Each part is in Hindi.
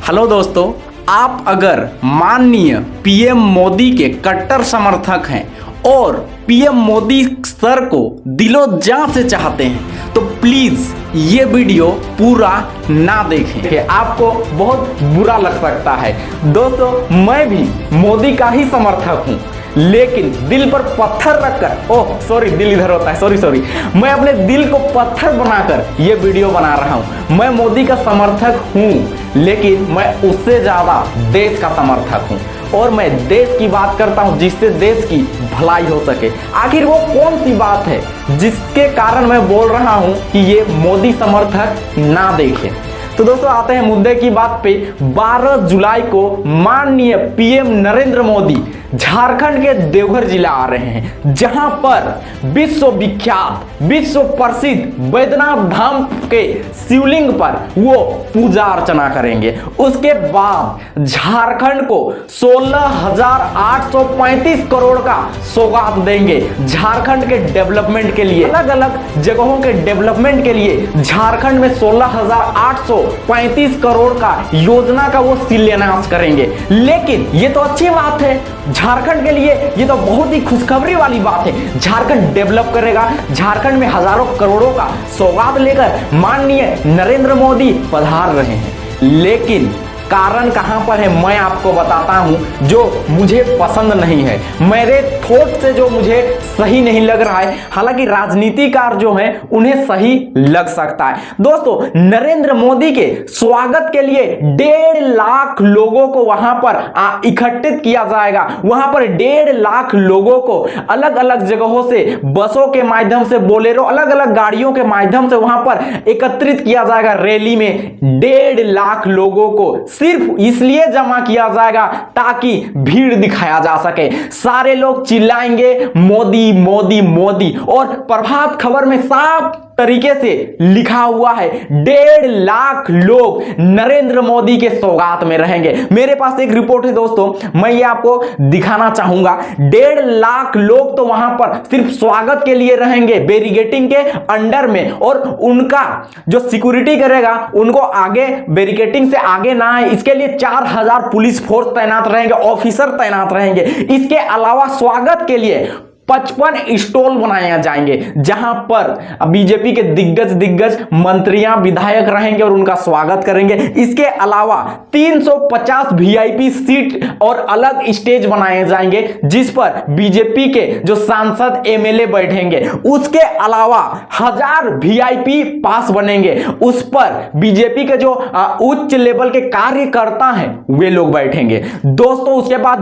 हेलो दोस्तों, आप अगर माननीय पीएम मोदी के कट्टर समर्थक हैं और पीएम मोदी सर को दिलो जान से चाहते हैं तो प्लीज ये वीडियो पूरा ना देखें, आपको बहुत बुरा लग सकता है। दोस्तों, मैं भी मोदी का ही समर्थक हूँ, लेकिन दिल पर पत्थर रखकर, ओह सॉरी, दिल इधर होता है, सॉरी, मैं अपने दिल को पत्थर बनाकर ये वीडियो बना रहा हूँ। मैं मोदी का समर्थक हूँ, लेकिन मैं उससे ज्यादा देश का समर्थक हूँ और मैं देश की बात करता हूँ जिससे देश की भलाई हो सके। आखिर वो कौन सी बात है जिसके कारण मैं बोल रहा हूँ कि ये मोदी समर्थक ना देखें। तो दोस्तों, आते हैं मुद्दे की बात पे। 12 जुलाई को माननीय पीएम नरेंद्र मोदी झारखंड के देवघर जिला आ रहे हैं, जहां पर विश्व विख्यात, विश्व प्रसिद्ध बैद्यनाथ धाम के शिवलिंग पर वो पूजा अर्चना करेंगे। उसके बाद झारखंड को 16,835 करोड़ का सौगात देंगे। झारखंड के डेवलपमेंट के लिए, अलग अलग जगहों के डेवलपमेंट के लिए झारखंड में 16,835 करोड़ का योजना का वो शिलान्यास करेंगे। लेकिन ये तो अच्छी बात है, झारखंड के लिए ये तो बहुत ही खुशखबरी वाली बात है। झारखंड डेवलप करेगा, झारखंड में हजारों करोड़ों का सौगात लेकर माननीय नरेंद्र मोदी पधार रहे हैं। लेकिन कारण कहां पर है मैं आपको बताता हूं, जो मुझे पसंद नहीं है, मेरे थॉट से जो मुझे सही नहीं लग रहा है। हालांकि राजनीतिकार जो हैं उन्हें सही लग सकता है। दोस्तों, नरेंद्र मोदी के स्वागत के लिए 1.5 लाख लोगों को वहां पर इकट्ठित किया जाएगा। वहां पर 1.5 लाख लोगों को अलग अलग जगहों से, बसों के माध्यम से, बोलेरो, अलग अलग गाड़ियों के माध्यम से वहां पर एकत्रित किया जाएगा। रैली में 1.5 लाख लोगों को सिर्फ इसलिए जमा किया जाएगा ताकि भीड़ दिखाया जा सके। सारे लोग चिल्लाएंगे मोदी मोदी मोदी, और प्रभात खबर में साफ तरीके से लिखा हुआ है 1.5 लाख लोग नरेंद्र मोदी के सौगात में रहेंगे। मेरे पास एक रिपोर्ट है दोस्तों, मैं ये आपको दिखाना चाहूंगा। 1.5 लाख लोग तो वहां पर सिर्फ स्वागत के लिए रहेंगे, बैरिकेडिंग के अंडर में, और उनका जो सिक्योरिटी करेगा उनको आगे बैरिकेडिंग से आगे ना आए, इसके लिए 4,000 पुलिस फोर्स तैनात रहेंगे, ऑफिसर तैनात रहेंगे। इसके अलावा स्वागत के लिए 55 स्टॉल बनाए जाएंगे, जहां पर बीजेपी के दिग्गज मंत्रियां, विधायक रहेंगे और उनका स्वागत करेंगे। इसके अलावा 350 वीआईपी सीट और अलग स्टेज बनाए जाएंगे, जिस पर बीजेपी के जो सांसद, एमएलए बैठेंगे। उसके अलावा 1000 वीआईपी पास बनेंगे, उस पर बीजेपी के जो उच्च लेवल के कार्यकर्ता हैं वे लोग बैठेंगे। दोस्तों, उसके बाद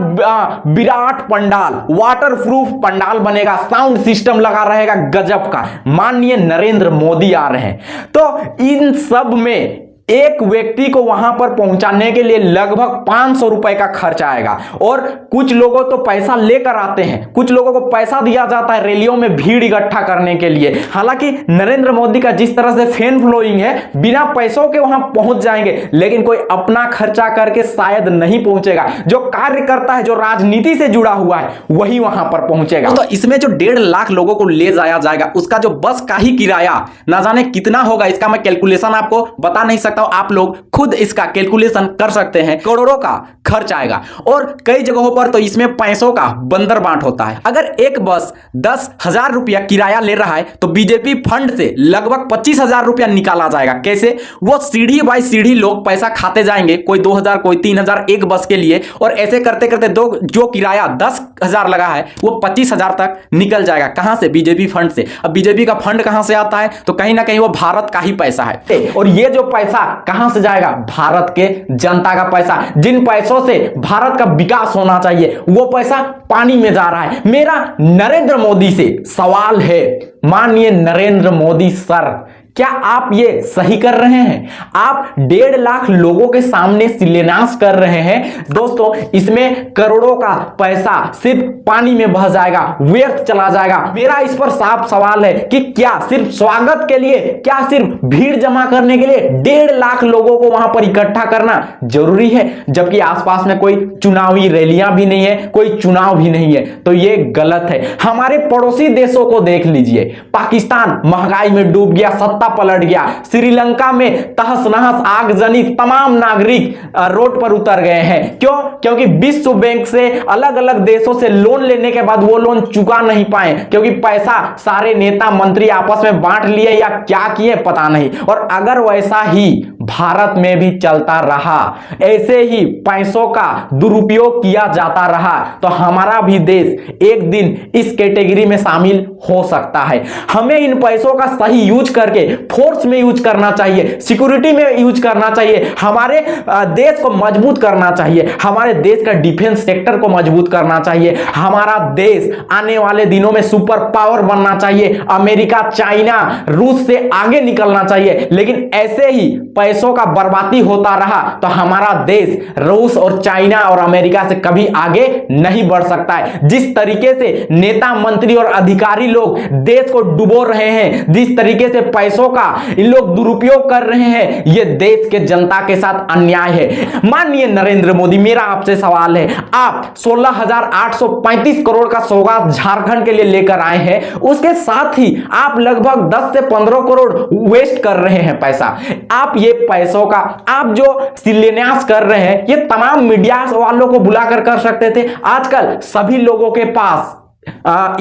विराट पंडाल, वाटरप्रूफ पंडाल बनेगा, साउंड सिस्टम लगा रहेगा गजब का। माननीय नरेंद्र मोदी आ रहे हैं, तो इन सब में एक व्यक्ति को वहां पर पहुंचाने के लिए लगभग 500 रुपए का खर्च आएगा। और कुछ लोगों तो पैसा लेकर आते हैं, कुछ लोगों को पैसा दिया जाता है रैलियों में भीड़ इकट्ठा करने के लिए। हालांकि नरेंद्र मोदी का जिस तरह से फैन फॉलोइंग है, बिना पैसों के वहां पहुंच जाएंगे, लेकिन कोई अपना खर्चा करके शायद नहीं पहुंचेगा। जो कार्यकर्ता है, जो राजनीति से जुड़ा हुआ है, वही वहां पर पहुंचेगा। तो इसमें जो 1.5 लाख लोगों को ले जाया जाएगा, उसका जो बस का ही किराया ना जाने कितना होगा, इसका मैं कैलकुलेशन आपको बता नहीं सकता, आप लोग खुद इसका कैलकुलेशन कर सकते हैं। करोड़ों का खर्च आएगा, और कई जगहों पर तो इसमें पैसों का बंदर बांट होता है। अगर एक बस 10,000 रुपया किराया ले रहा है तो बीजेपी फंड से लगभग 25,000 रुपया निकाला जाएगा। कैसे? वो सीढ़ी बाई सीढ़ी लोग पैसा खाते जाएंगे, कोई 2,000, कोई 3,000 एक बस के लिए, और ऐसे करते करते जो किराया 10,000 लगा है वो 25,000 तक निकल जाएगा। कहां से? बीजेपी फंड से। अब बीजेपी का फंड कहां से आता है? तो कहीं ना कहीं वो भारत का ही पैसा है, और ये जो पैसा कहां से जाएगा? भारत के जनता का पैसा। जिन पैसों से भारत का विकास होना चाहिए, वो पैसा पानी में जा रहा है। मेरा नरेंद्र मोदी से सवाल है, माननीय नरेंद्र मोदी सर, क्या आप ये सही कर रहे हैं? आप 1.5 लाख लोगों के सामने शिलान्यास कर रहे हैं। दोस्तों, इसमें करोड़ों का पैसा सिर्फ पानी में बह जाएगा, व्यर्थ चला जाएगा। मेरा इस पर साफ सवाल है कि क्या सिर्फ स्वागत के लिए, क्या सिर्फ भीड़ जमा करने के लिए 1.5 लाख लोगों को वहां पर इकट्ठा करना जरूरी है, जबकि आसपास में कोई चुनावी रैलियां भी नहीं है, कोई चुनाव भी नहीं है? तो ये गलत है। हमारे पड़ोसी देशों को देख लीजिए, पाकिस्तान महंगाई में डूब गया, सत्ता व्यवस्था पलट गया। श्रीलंका में तहस नहस आगजनी, तमाम नागरिक रोड पर उतर गए हैं। क्यों? क्योंकि विश्व बैंक से अलग अलग देशों से लोन लेने के बाद वो लोन चुका नहीं पाए, क्योंकि पैसा सारे नेता मंत्री आपस में बांट लिए या क्या किए पता नहीं। और अगर वैसा ही भारत में भी चलता रहा, ऐसे ही पैसों का दुरुपयोग किया जाता रहा, तो हमारा भी देश एक दिन इस कैटेगरी में शामिल हो सकता है। हमें इन पैसों का सही यूज करके फोर्स में यूज करना चाहिए, सिक्योरिटी में यूज करना चाहिए, हमारे देश को मजबूत करना चाहिए, हमारे देश का डिफेंस सेक्टर को मजबूत करना चाहिए। हमारा देश आने वाले दिनों में सुपर पावर बनना चाहिए, अमेरिका, चाइना, रूस से आगे निकलना चाहिए। लेकिन ऐसे ही पैसों का बर्बादी होता रहा तो हमारा देश रूस और चाइना और अमेरिका से कभी आगे नहीं बढ़ सकता है। जिस तरीके से नेता मंत्री और अधिकारी लोग देश को डुबो रहे हैं, जिस तरीके से पैसों का इन लोग दुरुपयोग कर रहे हैं, यह देश के जनता के साथ अन्याय है। माननीय नरेंद्र मोदी, मेरा आपसे सवाल है, आप 16,835 करोड़ का सौगात झारखंड के लिए लेकर आए हैं, उसके साथ ही आप लगभग 10 से 15 करोड़ वेस्ट कर रहे हैं पैसा। आप ये पैसों का आप जो शिलान्यास कर रहे हैं, ये तमाम मीडिया वालों को बुलाकर कर सकते थे। आजकल सभी लोगों के पास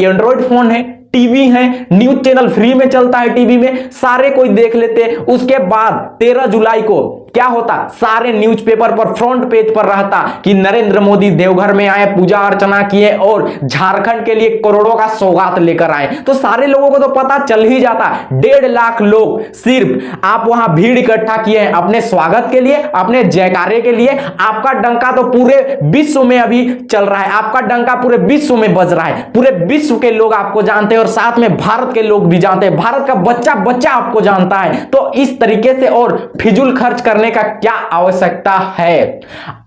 एंड्रॉइड फोन है, टीवी है, न्यूज चैनल फ्री में चलता है, टीवी में सारे कोई देख लेते। उसके बाद 13 जुलाई को क्या होता, सारे न्यूज़पेपर पर फ्रंट पेज पर रहता कि नरेंद्र मोदी देवघर में आए, पूजा अर्चना किए और झारखंड के लिए करोड़ों का सौगात लेकर आए। तो सारे लोगों को तो पता चल ही जाता। 1.5 लाख लोग सिर्फ आप वहां भीड़ इकट्ठा किए हैं अपने स्वागत के लिए, अपने जयकारे के लिए। आपका डंका तो पूरे विश्व में अभी चल रहा है, आपका डंका पूरे विश्व में बज रहा है, पूरे विश्व के लोग आपको जानते हैं और साथ में भारत के लोग भी जानते हैं, भारत का बच्चा बच्चा आपको जानता है। तो इस तरीके से और फिजूल खर्च करने का क्या आवश्यकता है?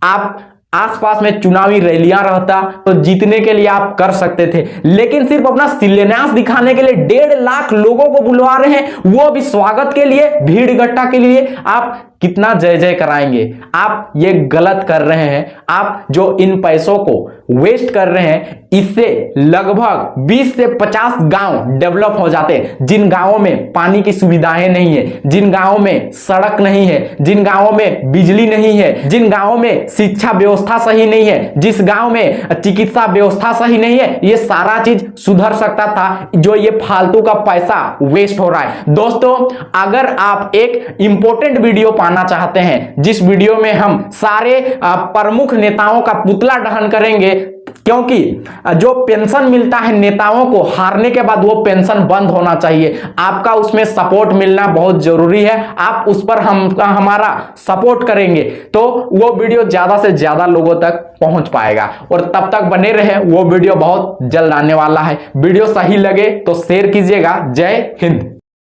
आप आसपास में चुनावी रैलियां रहता तो जीतने के लिए आप कर सकते थे, लेकिन सिर्फ अपना शिलान्यास दिखाने के लिए 1.5 लाख लोगों को बुलवा रहे हैं, वो भी स्वागत के लिए, भीड़ इकट्ठा के लिए। आप कितना जय जय कराएंगे? आप ये गलत कर रहे हैं। आप जो इन पैसों को वेस्ट कर रहे हैं, इससे लगभग 20 से 50 गांव डेवलप हो जाते हैं। जिन गांवों में पानी की सुविधाएं नहीं है, जिन गांवों में सड़क नहीं है, जिन गांवों में बिजली नहीं है, जिन गांवों में शिक्षा व्यवस्था सही नहीं है, जिस गांव में चिकित्सा व्यवस्था सही नहीं है, ये सारा चीज सुधर सकता था। जो ये फालतू का पैसा वेस्ट हो रहा है। दोस्तों, अगर आप एक इंपॉर्टेंट वीडियो पाना चाहते हैं, जिस वीडियो में हम सारे प्रमुख नेताओं का पुतला दहन करेंगे, क्योंकि जो पेंशन मिलता है नेताओं को हारने के बाद, वो पेंशन बंद होना चाहिए। आपका उसमें सपोर्ट मिलना बहुत जरूरी है। आप उस पर हमारा सपोर्ट करेंगे तो वो वीडियो ज्यादा से ज्यादा लोगों तक पहुंच पाएगा। और तब तक बने रहे, वो वीडियो बहुत जल्द आने वाला है। वीडियो सही लगे तो शेयर कीजिएगा। जय हिंद।